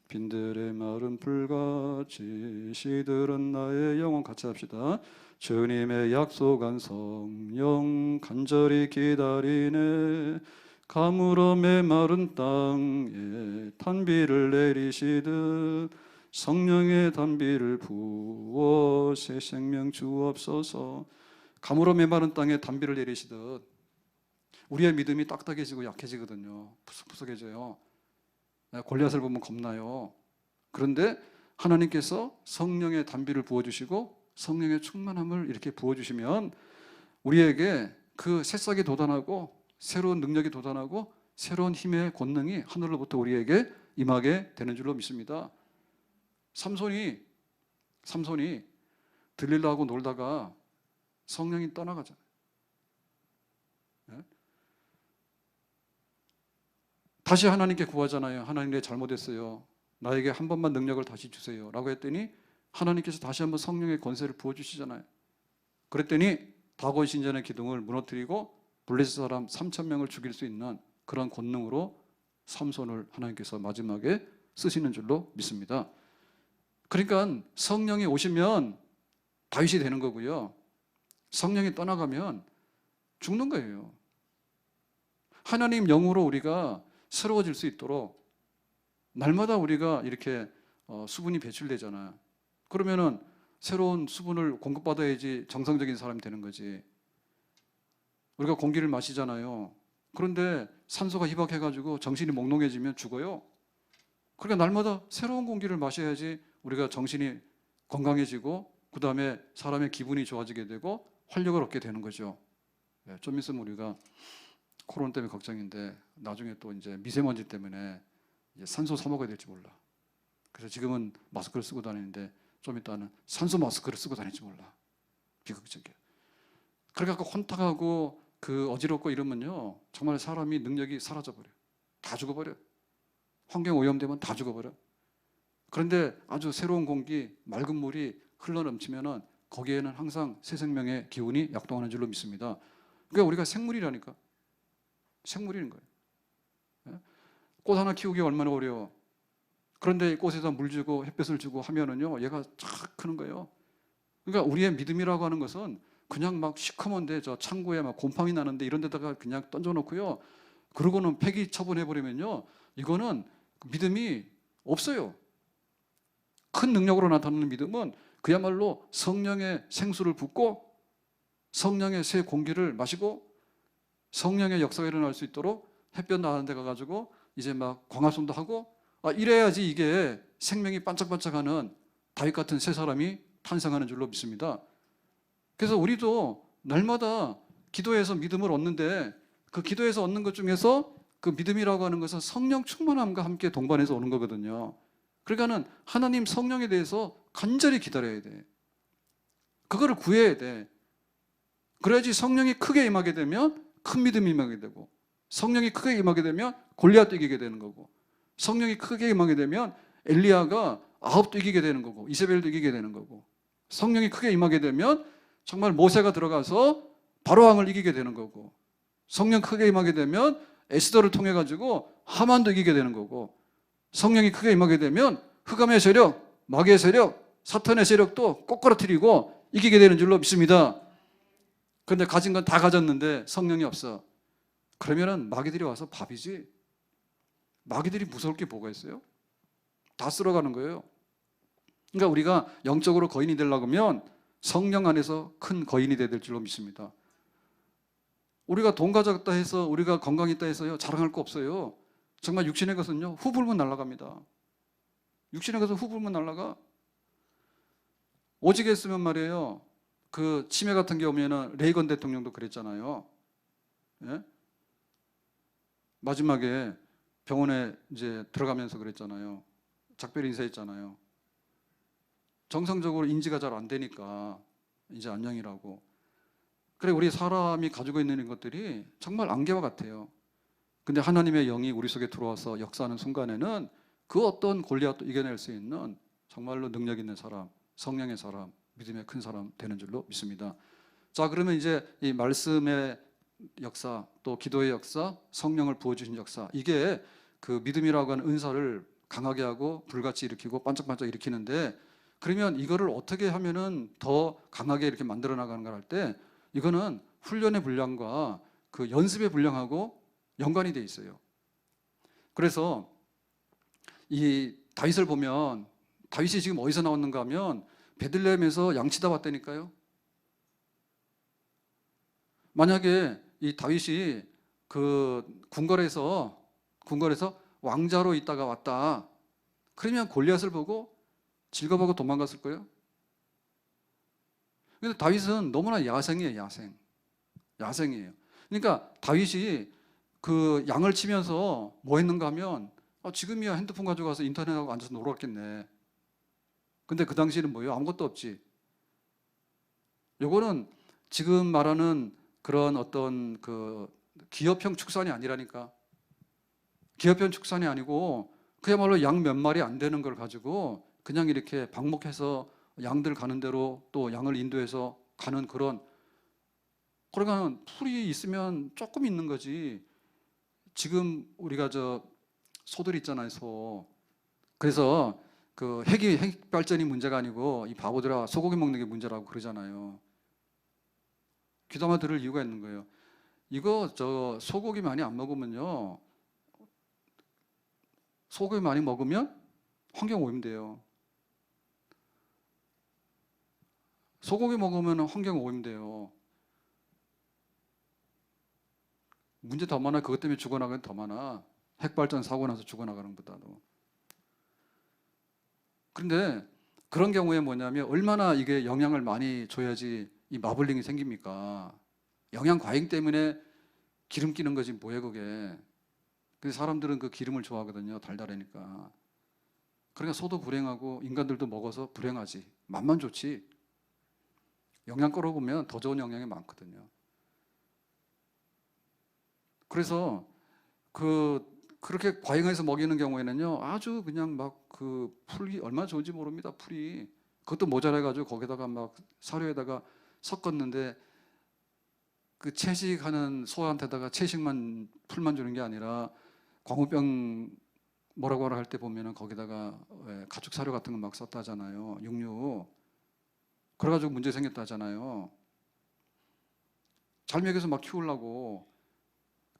빈들의 마른 풀같이 시들은 나의 영혼, 같이 합시다. 주님의 약속한 성령 간절히 기다리네. 가물어 메마른 땅에 단비를 내리시듯 성령의 단비를 부어 새 생명 주옵소서. 가물어 메마른 땅에 단비를 내리시듯 우리의 믿음이 딱딱해지고 약해지거든요. 푸석푸석해져요. 골리앗을 보면 겁나요. 그런데 하나님께서 성령의 단비를 부어주시고 성령의 충만함을 이렇게 부어주시면 우리에게 그 새싹이 돋아나고 새로운 능력이 돋아나고 새로운 힘의 권능이 하늘로부터 우리에게 임하게 되는 줄로 믿습니다. 삼손이 들릴라하고 놀다가 성령이 떠나가잖아요. 다시 하나님께 구하잖아요. 하나님, 내 잘못했어요. 나에게 한 번만 능력을 다시 주세요 라고 했더니 하나님께서 다시 한번 성령의 권세를 부어주시잖아요. 그랬더니 다곤 신전의 기둥을 무너뜨리고 블레셋 사람 3,000명을 죽일 수 있는 그런 권능으로 삼손을 하나님께서 마지막에 쓰시는 줄로 믿습니다. 그러니까 성령이 오시면 다윗이 되는 거고요. 성령이 떠나가면 죽는 거예요. 하나님 영으로 우리가 새로워질 수 있도록 날마다 우리가 이렇게 수분이 배출되잖아요. 그러면은 새로운 수분을 공급받아야지 정상적인 사람이 되는 거지. 우리가 공기를 마시잖아요. 그런데 산소가 희박해가지고 정신이 몽롱해지면 죽어요. 그러니까 날마다 새로운 공기를 마셔야지 우리가 정신이 건강해지고 그 다음에 사람의 기분이 좋아지게 되고 활력을 얻게 되는 거죠. 좀 있으면 우리가 코로나 때문에 걱정인데 나중에 또 이제 미세먼지 때문에 이제 산소 사 먹어야 될지 몰라. 그래서 지금은 마스크를 쓰고 다니는데 좀 이따는 산소 마스크를 쓰고 다닐지 몰라. 비극적이야. 그래갖고 혼탁하고 그 어지럽고 이러면요 정말 사람이 능력이 사라져버려. 다 죽어버려. 환경 오염되면 다 죽어버려. 그런데 아주 새로운 공기, 맑은 물이 흘러넘치면은 거기에는 항상 새 생명의 기운이 약동하는 줄로 믿습니다. 그러니까 우리가 생물이라니까. 생물인 거예요. 꽃 하나 키우기 얼마나 어려워. 그런데 꽃에다 물 주고 햇볕을 주고 하면은요 얘가 쫙 크는 거예요. 그러니까 우리의 믿음이라고 하는 것은 그냥 막 시커먼데 저 창고에 막 곰팡이 나는데 이런 데다가 그냥 던져놓고요. 그러고는 폐기 처분해버리면요 이거는 믿음이 없어요. 큰 능력으로 나타나는 믿음은 그야말로 성령의 생수를 붓고 성령의 새 공기를 마시고 성령의 역사가 일어날 수 있도록 햇볕 나는 데 가가지고 이제 막 광합성도 하고 이래야지 이게 생명이 반짝반짝하는 다윗 같은 새 사람이 탄생하는 줄로 믿습니다. 그래서 우리도 날마다 기도해서 믿음을 얻는데 그 기도해서 얻는 것 중에서 그 믿음이라고 하는 것은 성령 충만함과 함께 동반해서 오는 거거든요. 그러니까는 하나님 성령에 대해서 간절히 기다려야 돼. 그거를 구해야 돼. 그래야지 성령이 크게 임하게 되면 큰 믿음이 임하게 되고 성령이 크게 임하게 되면 골리앗도 이기게 되는 거고 성령이 크게 임하게 되면 엘리야가 아합도 이기게 되는 거고 이세벨도 이기게 되는 거고 성령이 크게 임하게 되면 정말 모세가 들어가서 바로왕을 이기게 되는 거고 성령 크게 임하게 되면 에스더를 통해 가지고 하만도 이기게 되는 거고 성령이 크게 임하게 되면 흑암의 세력, 마귀의 세력, 사탄의 세력도 꼬꾸라뜨리고 이기게 되는 줄로 믿습니다. 그런데 가진 건 다 가졌는데 성령이 없어. 그러면은 마귀들이 와서 밥이지. 마귀들이 무서울 게 뭐가 있어요? 다 쓸어가는 거예요. 그러니까 우리가 영적으로 거인이 되려고 하면 성령 안에서 큰 거인이 돼야 될 줄로 믿습니다. 우리가 돈 가졌다 해서, 우리가 건강했다 해서요 자랑할 거 없어요. 정말 육신의 것은요 후 불면 날아갑니다. 육신의 것은 후 불면 날아가. 오직 했으면 말이에요, 그 치매 같은 게 오면은 레이건 대통령도 그랬잖아요. 예? 마지막에 병원에 이제 들어가면서 그랬잖아요. 작별 인사했잖아요. 정상적으로 인지가 잘 안 되니까 이제 안녕이라고. 그래, 우리 사람이 가지고 있는 것들이 정말 안개와 같아요. 근데 하나님의 영이 우리 속에 들어와서 역사하는 순간에는 그 어떤 골리앗도 이겨낼 수 있는 정말로 능력 있는 사람, 성령의 사람, 믿음의 큰 사람 되는 줄로 믿습니다. 자, 그러면 이제 이 말씀의 역사, 또 기도의 역사, 성령을 부어주신 역사, 이게 그 믿음이라고 하는 은사를 강하게 하고 불같이 일으키고 반짝반짝 일으키는데, 그러면 이거를 어떻게 하면은 더 강하게 이렇게 만들어 나가는가 할 때, 이거는 훈련의 분량과 그 연습의 분량하고 연관이 돼 있어요. 그래서 이 다윗을 보면, 다윗이 지금 어디서 나왔는가 하면 베들레헴에서 양치다 왔다니까요. 만약에 이 다윗이 그 궁궐에서 왕자로 있다가 왔다, 그러면 골리앗을 보고 즐거워하고 도망갔을 거예요. 근데 다윗은 너무나 야생이에요. 야생이에요. 그러니까 다윗이 그 양을 치면서 뭐 했는가 하면, 지금이야 핸드폰 가져가서 인터넷하고 앉아서 놀았겠네. 근데 그 당시에는 뭐예요? 아무것도 없지. 요거는 지금 말하는 그런 어떤 그 기업형 축산이 아니라니까. 기업형 축산이 아니고 그야말로 양 몇 마리 안 되는 걸 가지고 그냥 이렇게 방목해서 양들 가는 대로 또 양을 인도해서 가는 그런, 그러니까 풀이 있으면 조금 있는 거지. 지금 우리가 소들 있잖아요, 소. 그래서 그 핵 발전이 문제가 아니고 이 바보들아 소고기 먹는 게 문제라고 그러잖아요. 귀담아 들을 이유가 있는 거예요. 이거 소고기 많이 안 먹으면요, 소고기 많이 먹으면 환경 오염돼요. 소고기 먹으면 환경 오염돼요. 문제 더 많아. 그것 때문에 죽어나가는 더 많아. 핵발전 사고 나서 죽어나가는 것보다도. 그런데 그런 경우에 뭐냐면, 얼마나 이게 영양을 많이 줘야지 이 마블링이 생깁니까? 영양 과잉 때문에 기름 끼는 거지 뭐예요 그게. 근데 사람들은 그 기름을 좋아하거든요. 달달하니까. 그러니까 소도 불행하고 인간들도 먹어서 불행하지. 맛만 좋지. 영양 끌어보면 더 좋은 영양이 많거든요. 그래서 그렇게 과잉해서 먹이는 경우에는요, 아주 그냥 막 그 풀이 얼마나 좋은지 모릅니다. 풀이. 그것도 모자라가지고 거기다가 막 사료에다가 섞었는데, 그 채식하는 소한테다가 채식만 풀만 주는 게 아니라 광우병 뭐라고 할 때 보면은 거기다가 가축 사료 같은 거 막 썼다 하잖아요. 육류. 그래가지고 문제 생겼다 하잖아요. 잘 먹여서 막 키우려고.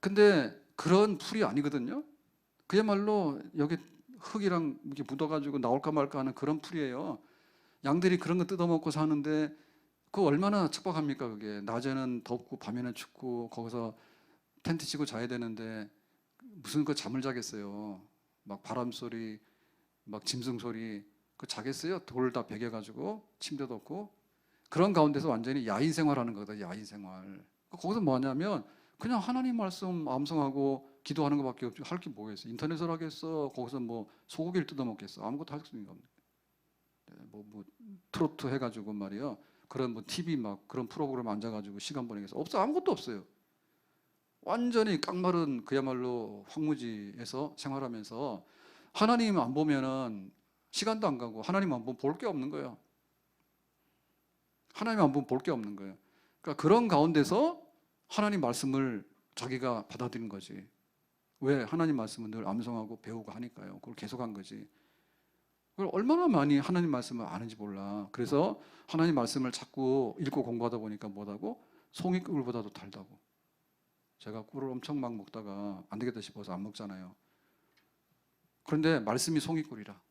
근데 그런 풀이 아니거든요. 그야말로 여기 흙이랑 이렇게 묻어가지고 나올까 말까 하는 그런 풀이에요. 양들이 그런 거 뜯어먹고 사는데 그거 얼마나 척박합니까 그게. 낮에는 덥고 밤에는 춥고 거기서 텐트 치고 자야 되는데 무슨 그 잠을 자겠어요. 막 바람 소리, 막 짐승 소리, 그 자겠어요? 돌 다 베겨가지고 침대도 없고. 그런 가운데서 완전히 야인 생활하는 거거든. 야인 생활. 거기서 뭐냐면 그냥 하나님 말씀 암송하고 기도하는 것밖에 없지. 할 게 뭐겠어? 인터넷을 하겠어? 거기서 뭐 소고기를 뜯어먹겠어? 아무것도 할 수 있는 거 없네. 뭐 트로트 해가지고 말이요. 그런 뭐 TV 막 그런 프로그램 앉아가지고 시간 보내겠어? 없어. 아무것도 없어요. 완전히 깡마른 그야말로 황무지에서 생활하면서 하나님 안 보면은 시간도 안 가고 하나님 안 보면 볼 게 없는 거예요. 하나님 안 보면 볼 게 없는 거예요. 그러니까 그런 가운데서 하나님 말씀을 자기가 받아들인 거지. 왜? 하나님 말씀은 늘 암송하고 배우고 하니까요. 그걸 계속한 거지. 그걸 얼마나 많이 하나님 말씀을 아는지 몰라. 그래서 하나님 말씀을 자꾸 읽고 공부하다 보니까 뭐다고? 송이꿀보다도 달다고. 제가 꿀을 엄청 막 먹다가 안 되겠다 싶어서 안 먹잖아요. 그런데 말씀이 송이꿀이라.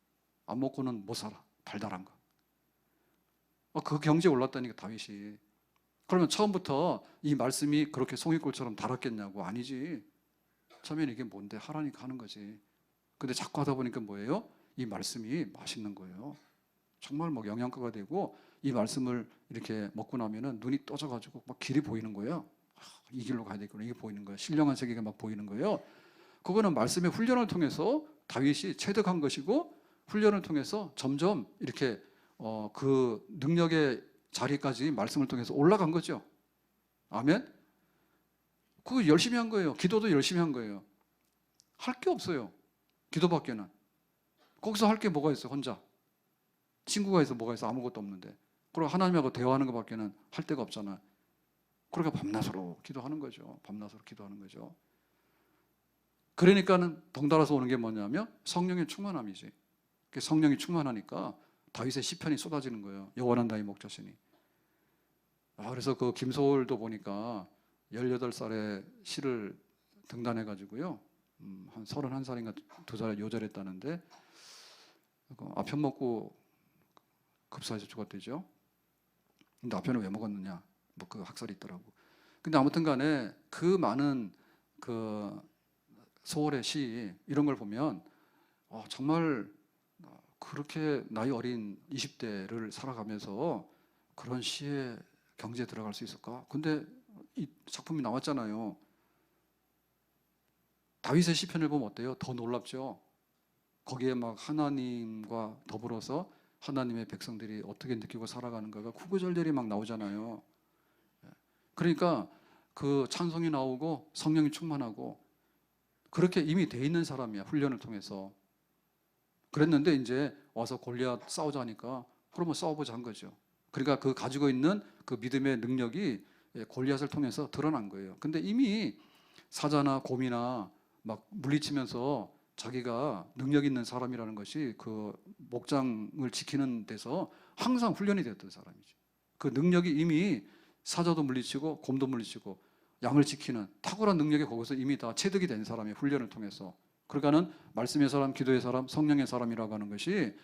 안 먹고는 못 살아. 달달한 거. 그 경지에 올랐다니까 다윗이. 그러면 처음부터 이 말씀이 그렇게 송이골처럼 달았겠냐고. 아니지. 처음에는 이게 뭔데 하라니까 하는 거지. 근데 자꾸 하다 보니까 뭐예요? 이 말씀이 맛있는 거예요. 정말 막 영양가가 되고 이 말씀을 이렇게 먹고 나면은 눈이 떠져가지고 막 길이 보이는 거예요. 이 길로 가야 되겠구나. 이게 보이는 거예요. 신령한 세계가 막 보이는 거예요. 그거는 말씀의 훈련을 통해서 다윗이 체득한 것이고 훈련을 통해서 점점 이렇게 그 능력의 자리까지 말씀을 통해서 올라간 거죠. 아멘. 그거 열심히 한 거예요. 기도도 열심히 한 거예요. 할 게 없어요. 기도밖에는. 거기서 할 게 뭐가 있어, 혼자. 친구가 있어, 뭐가 있어, 아무것도 없는데. 그리고 하나님하고 대화하는 것밖에는 할 데가 없잖아. 그러니까 밤낮으로 기도하는 거죠. 밤낮으로 기도하는 거죠. 그러니까는 덩달아서 오는 게 뭐냐면 성령의 충만함이지. 성령이 충만하니까 다윗의 시편이 쏟아지는 거예요. 여호와는 나의 목자시니. 그래서 그 김소월도 보니까 18살에 시를 등단해가지고요. 한 31살인가 2살 요절했다는데 아편 먹고 급사해서 죽었대죠. 근데 아편을 왜 먹었느냐? 뭐 그 학설이 있더라고. 근데 아무튼 간에 그 많은 그 소월의 시 이런 걸 보면 정말 그렇게 나이 어린 20대를 살아가면서 그런 시에 경지에 들어갈 수 있을까? 근데 이 작품이 나왔잖아요. 다윗의 시편을 보면 어때요? 더 놀랍죠? 거기에 막 하나님과 더불어서 하나님의 백성들이 어떻게 느끼고 살아가는가가 구구절절히 막 나오잖아요. 그러니까 그 찬송이 나오고 성령이 충만하고 그렇게 이미 돼 있는 사람이야. 훈련을 통해서. 그랬는데 이제 와서 골리앗 싸우자니까 그러면 싸워보자 한 거죠. 그러니까 그 가지고 있는 그 믿음의 능력이 골리앗을 통해서 드러난 거예요. 근데 이미 사자나 곰이나 막 물리치면서 자기가 능력 있는 사람이라는 것이 그 목장을 지키는 데서 항상 훈련이 되었던 사람이죠. 그 능력이 이미 사자도 물리치고 곰도 물리치고 양을 지키는 탁월한 능력이 거기서 이미 다 체득이 된 사람의 훈련을 통해서. 그러니까는 말씀의 사람, 기도의 사람, 성령의 사람이라고 하는 것이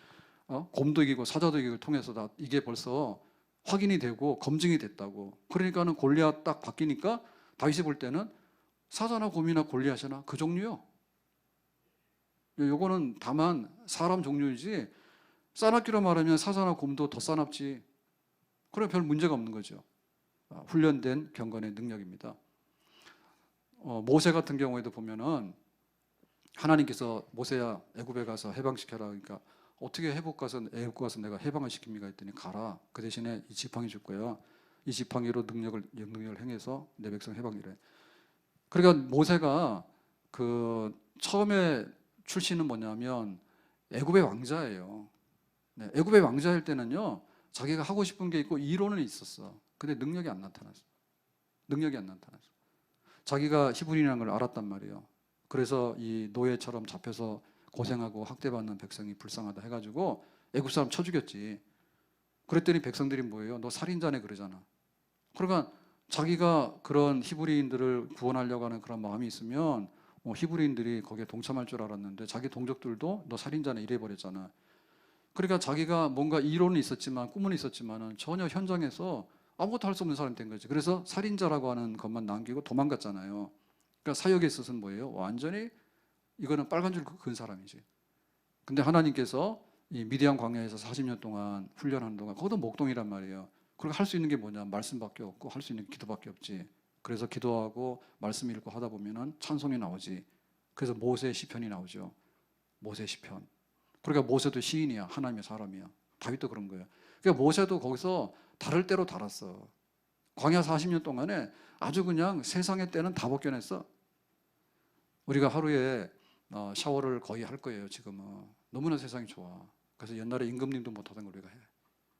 곰도 이기고 사자도 이기고 통해서 다 이게 벌써 확인이 되고 검증이 됐다고. 그러니까는 골리앗 딱 바뀌니까 다윗이 볼 때는 사자나 곰이나 골리앗이나 그 종류요. 요거는 다만 사람 종류이지 싸납기로 말하면 사자나 곰도 더 싸납지. 그럼 별 문제가 없는 거죠. 훈련된 경건의 능력입니다. 모세 같은 경우에도 보면은 하나님께서 모세야 애굽에 가서 해방시켜라. 그러니까 어떻게 애굽 가서 내가 해방을 시킵니까 했더니 가라. 그 대신에 이 지팡이 줄 거야. 이 지팡이로 능력을 행해서 내 백성 해방이래. 그러니까 모세가 그 처음에 출신은 뭐냐면 애굽의 왕자예요. 네, 애굽의 왕자일 때는요 자기가 하고 싶은 게 있고 이론은 있었어. 근데 능력이 안 나타났어. 능력이 안 나타났어. 자기가 히브리라는 걸 알았단 말이에요. 그래서 이 노예처럼 잡혀서 고생하고 학대받는 백성이 불쌍하다 해가지고 애굽 사람 쳐 죽였지. 그랬더니 백성들이 뭐예요? 너 살인자네 그러잖아. 그러니까 자기가 그런 히브리인들을 구원하려고 하는 그런 마음이 있으면 히브리인들이 거기에 동참할 줄 알았는데 자기 동족들도 너 살인자네 이래버렸잖아. 그러니까 자기가 뭔가 이론은 있었지만 꿈은 있었지만은 전혀 현장에서 아무것도 할 수 없는 사람이 된 거지. 그래서 살인자라고 하는 것만 남기고 도망갔잖아요. 그러니까 사역에 있어서는 뭐예요? 완전히 이거는 빨간 줄 그은 사람이지. 근데 하나님께서 이 미디안 광야에서 40년 동안 훈련하는 동안 거기도 목동이란 말이에요. 그리고 할 수 있는 게 뭐냐? 말씀밖에 없고 할 수 있는 게 기도밖에 없지. 그래서 기도하고 말씀 읽고 하다 보면은 찬송이 나오지. 그래서 모세 시편이 나오죠. 모세 시편. 그러니까 모세도 시인이야. 하나님의 사람이야. 다윗도 그런 거예요. 그러니까 모세도 거기서 다를 대로 달았어. 광야 40년 동안에 아주 그냥 세상의 때는 다 벗겨냈어. 우리가 하루에 샤워를 거의 할 거예요. 지금은 너무나 세상이 좋아. 그래서 옛날에 임금님도 못하던 걸 우리가 해.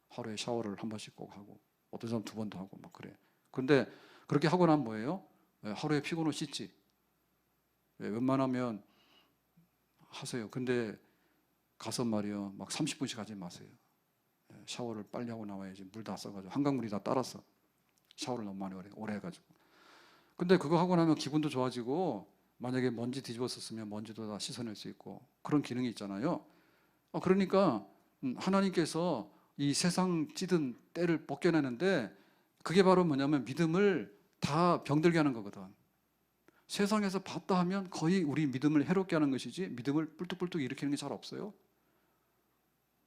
하루에 샤워를 한 번씩 꼭 하고 어떤 사람 2번도 하고 막 그래. 근데 그렇게 하고 나면 뭐예요? 하루에 피곤을 씻지. 웬만하면 하세요. 근데 가서 말이요 막 30분씩 하지 마세요. 샤워를 빨리 하고 나와야지. 물 다 써가지고 한강물이 다 따랐어. 샤워를 너무 많이 오래 해가지고. 근데 그거 하고 나면 기분도 좋아지고 만약에 먼지 뒤집었었으면 먼지도 다 씻어낼 수 있고 그런 기능이 있잖아요. 그러니까 하나님께서 이 세상 찌든 때를 벗겨내는데 그게 바로 뭐냐면 믿음을 다 병들게 하는 거거든. 세상에서 봤다 하면 거의 우리 믿음을 해롭게 하는 것이지 믿음을 뿔뚝뿔뚝 일으키는 게 잘 없어요.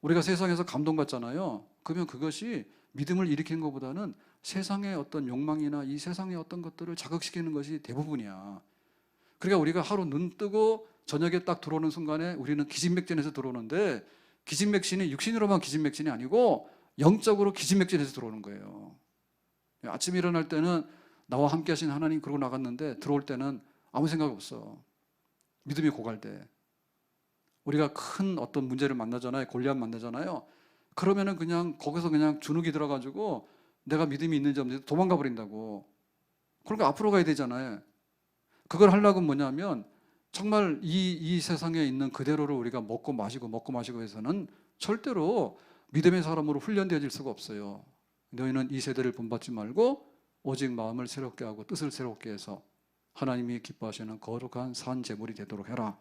우리가 세상에서 감동받잖아요. 그러면 그것이 믿음을 일으키는 것보다는 세상의 어떤 욕망이나 이 세상의 어떤 것들을 자극시키는 것이 대부분이야. 그러니까 우리가 하루 눈 뜨고 저녁에 딱 들어오는 순간에 우리는 기진맥진해서 들어오는데, 기진맥진이 육신으로만 기진맥진이 아니고 영적으로 기진맥진해서 들어오는 거예요. 아침에 일어날 때는 나와 함께 하신 하나님 그러고 나갔는데 들어올 때는 아무 생각 없어. 믿음이 고갈돼. 우리가 큰 어떤 문제를 만나잖아요. 골리앗 만나잖아요. 그러면은 그냥 거기서 그냥 주눅이 들어가지고 내가 믿음이 있는지 없는지 도망가 버린다고. 그러니까 앞으로 가야 되잖아요. 그걸 하려고 뭐냐면 정말 이 세상에 있는 그대로를 우리가 먹고 마시고 해서는 절대로 믿음의 사람으로 훈련되어질 수가 없어요. 너희는 이 세대를 본받지 말고 오직 마음을 새롭게 하고 뜻을 새롭게 해서 하나님이 기뻐하시는 거룩한 산 제물이 되도록 해라.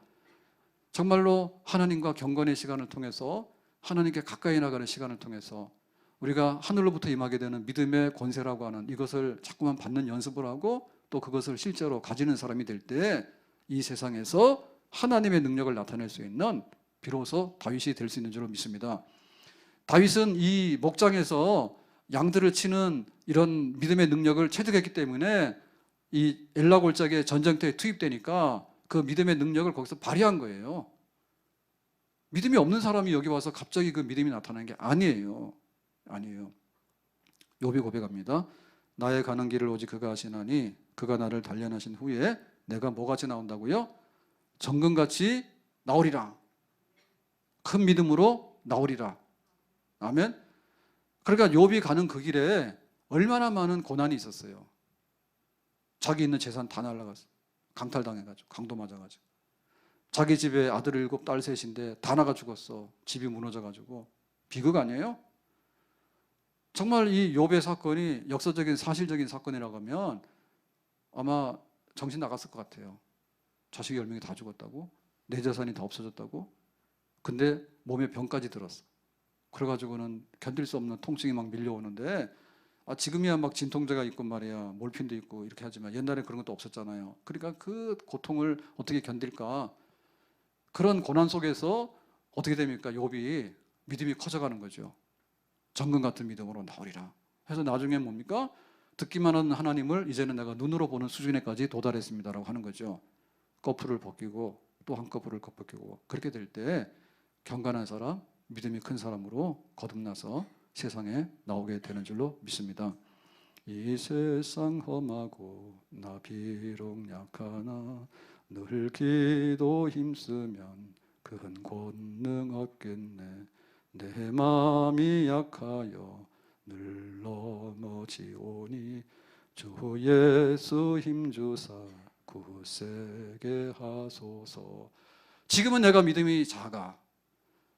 정말로 하나님과 경건의 시간을 통해서 하나님께 가까이 나가는 시간을 통해서 우리가 하늘로부터 임하게 되는 믿음의 권세라고 하는 이것을 자꾸만 받는 연습을 하고 또 그것을 실제로 가지는 사람이 될 때 이 세상에서 하나님의 능력을 나타낼 수 있는 비로소 다윗이 될 수 있는 줄로 믿습니다. 다윗은 이 목장에서 양들을 치는 이런 믿음의 능력을 체득했기 때문에 이 엘라 골짜기의 전쟁터에 투입되니까 그 믿음의 능력을 거기서 발휘한 거예요. 믿음이 없는 사람이 여기 와서 갑자기 그 믿음이 나타나는 게 아니에요. 욥이 고백합니다. 나의 가는 길을 오직 그가 아시나니 그가 나를 단련하신 후에 내가 뭐같이 나온다고요? 정금같이 나오리라. 큰 믿음으로 나오리라. 아멘. 그러니까 욥이 가는 그 길에 얼마나 많은 고난이 있었어요. 자기 있는 재산 다 날라갔어. 강탈당해가지고 강도 맞아가지고 자기 집에 아들 7, 딸 3인데 다 나가 죽었어. 집이 무너져가지고. 비극 아니에요? 정말 이 욥의 사건이 역사적인 사실적인 사건이라고 하면 아마 정신 나갔을 것 같아요. 자식 10명이 다 죽었다고, 내 재산이 다 없어졌다고, 근데 몸에 병까지 들었어. 그래가지고는 견딜 수 없는 통증이 막 밀려오는데, 지금이야 막 진통제가 있고 말이야, 몰핀도 있고 이렇게 하지만 옛날에 그런 것도 없었잖아요. 그러니까 그 고통을 어떻게 견딜까? 그런 고난 속에서 어떻게 됩니까? 욥이 믿음이 커져가는 거죠. 정금 같은 믿음으로 나오리라. 해서 나중에 뭡니까? 듣기만 하는 하나님을 이제는 내가 눈으로 보는 수준에까지 도달했습니다라고 하는 거죠. 거풀을 벗기고 또 한꺼풀을 벗기고 그렇게 될 때 경건한 사람, 믿음이 큰 사람으로 거듭나서 세상에 나오게 되는 줄로 믿습니다. 이 세상 험하고 나 비록 약하나 늘 기도 힘쓰면 큰 권능 얻겠네. 내 마음이 약하여 늘 넘어지오니 주 예수 힘주사 굳세게 하소서. 지금은 내가 믿음이 작아.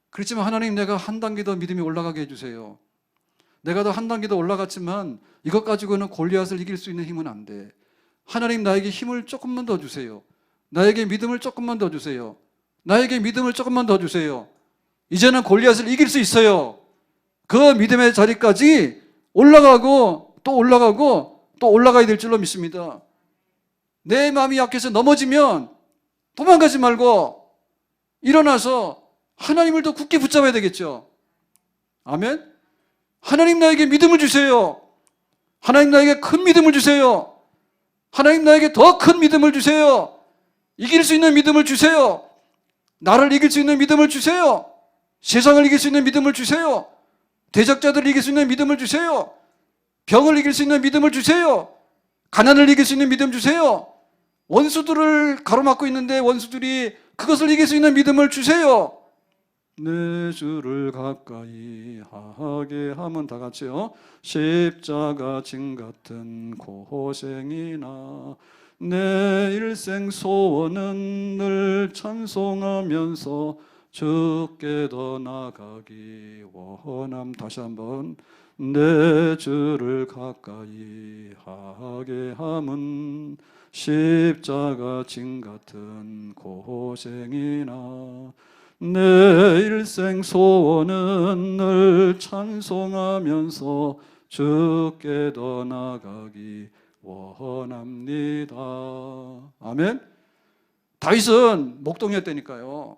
그렇지만 하나님, 내가 한 단계 더 믿음이 올라가게 해주세요. 내가 더 한 단계 더 올라갔지만 이것 가지고는 골리앗을 이길 수 있는 힘은 안 돼. 하나님, 나에게 힘을 조금만 더 주세요. 나에게 믿음을 조금만 더 주세요. 나에게 믿음을 조금만 더 주세요. 이제는 골리앗을 이길 수 있어요. 그 믿음의 자리까지 올라가고 또 올라가고 또 올라가야 될 줄로 믿습니다. 내 마음이 약해서 넘어지면 도망가지 말고 일어나서 하나님을 더 굳게 붙잡아야 되겠죠. 아멘. 하나님, 나에게 믿음을 주세요. 하나님, 나에게 큰 믿음을 주세요. 하나님, 나에게 더 큰 믿음을 주세요. 이길 수 있는 믿음을 주세요. 나를 이길 수 있는 믿음을 주세요. 세상을 이길 수 있는 믿음을 주세요. 대적자들을 이길 수 있는 믿음을 주세요. 병을 이길 수 있는 믿음을 주세요. 가난을 이길 수 있는 믿음 주세요. 원수들을 가로막고 있는데 원수들이 그것을 이길 수 있는 믿음을 주세요. 내 주를 가까이 하게 하면 다 같이요. 십자가 진 같은 고생이나 내 일생 소원은 늘 찬송하면서 주께 더 나가기 원함. 다시 한번. 내 주를 가까이 하게 함은 십자가 진 같은 고생이나 내 일생 소원은 늘 찬송하면서 주께 더 나가기 원합니다. 아멘. 다윗은 목동이었다니까요.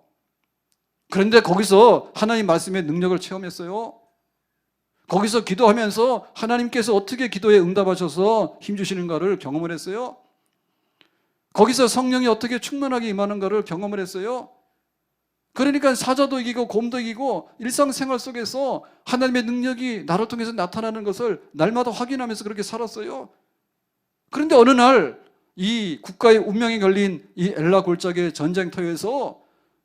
그런데 거기서 하나님 말씀의 능력을 체험했어요. 거기서 기도하면서 하나님께서 어떻게 기도에 응답하셔서 힘주시는가를 경험을 했어요. 거기서 성령이 어떻게 충만하게 임하는가를 경험을 했어요. 그러니까 사자도 이기고 곰도 이기고 일상생활 속에서 하나님의 능력이 나를 통해서 나타나는 것을 날마다 확인하면서 그렇게 살았어요. 그런데 어느 날 이 국가의 운명이 걸린 이 엘라 골짜기 전쟁터에서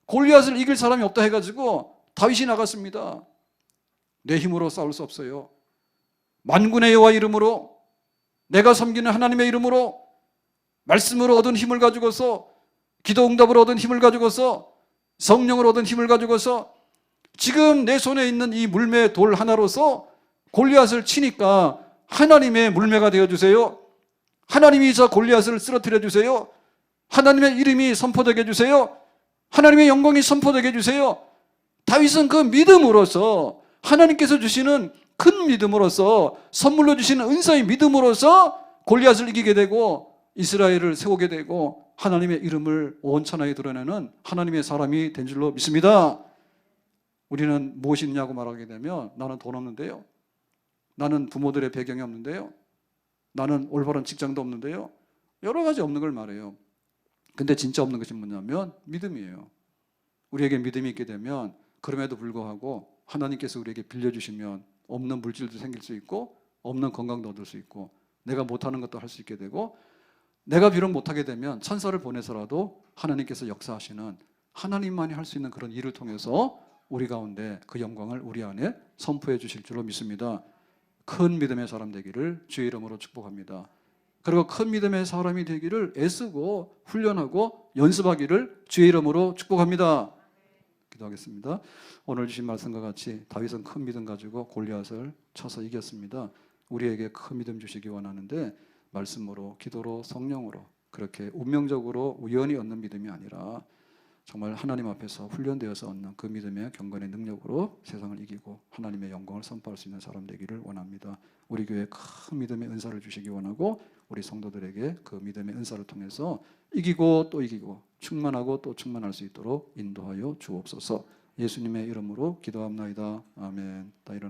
골리앗을 이길 사람이 없다 해가지고 다윗이 나갔습니다. 내 힘으로 싸울 수 없어요. 만군의 여호와 이름으로, 내가 섬기는 하나님의 이름으로, 말씀으로 얻은 힘을 가지고서, 기도 응답으로 얻은 힘을 가지고서, 성령으로 얻은 힘을 가지고서 지금 내 손에 있는 이 물매 돌 하나로서 골리앗을 치니까 하나님의 물매가 되어주세요. 하나님이 저 골리앗을 쓰러뜨려 주세요. 하나님의 이름이 선포되게 해주세요. 하나님의 영광이 선포되게 해주세요. 다윗은 그 믿음으로서, 하나님께서 주시는 큰 믿음으로서, 선물로 주시는 은사의 믿음으로서 골리앗을 이기게 되고 이스라엘을 세우게 되고 하나님의 이름을 온 천하에 드러내는 하나님의 사람이 된 줄로 믿습니다. 우리는 무엇이 있냐고 말하게 되면, 나는 돈 없는데요, 나는 부모들의 배경이 없는데요, 나는 올바른 직장도 없는데요, 여러 가지 없는 걸 말해요. 근데 진짜 없는 것이 뭐냐면 믿음이에요. 우리에게 믿음이 있게 되면 그럼에도 불구하고 하나님께서 우리에게 빌려주시면 없는 물질도 생길 수 있고, 없는 건강도 얻을 수 있고, 내가 못하는 것도 할 수 있게 되고, 내가 비록 못하게 되면 천사를 보내서라도 하나님께서 역사하시는, 하나님만이 할 수 있는 그런 일을 통해서 우리 가운데 그 영광을 우리 안에 선포해 주실 줄로 믿습니다. 큰 믿음의 사람 되기를 주의 이름으로 축복합니다. 그리고 큰 믿음의 사람이 되기를 애쓰고 훈련하고 연습하기를 주의 이름으로 축복합니다. 기도하겠습니다. 오늘 주신 말씀과 같이 다윗은 큰 믿음 가지고 골리앗을 쳐서 이겼습니다. 우리에게 큰 믿음 주시기 원하는데, 말씀으로, 기도로, 성령으로 그렇게 운명적으로 우연히 얻는 믿음이 아니라 정말 하나님 앞에서 훈련되어서 얻는 그 믿음의 경건의 능력으로 세상을 이기고 하나님의 영광을 선포할 수 있는 사람 되기를 원합니다. 우리 교회에 큰 믿음의 은사를 주시기 원하고, 우리 성도들에게 그 믿음의 은사를 통해서 이기고 또 이기고 충만하고 또 충만할 수 있도록 인도하여 주옵소서. 예수님의 이름으로 기도합나이다. 아멘.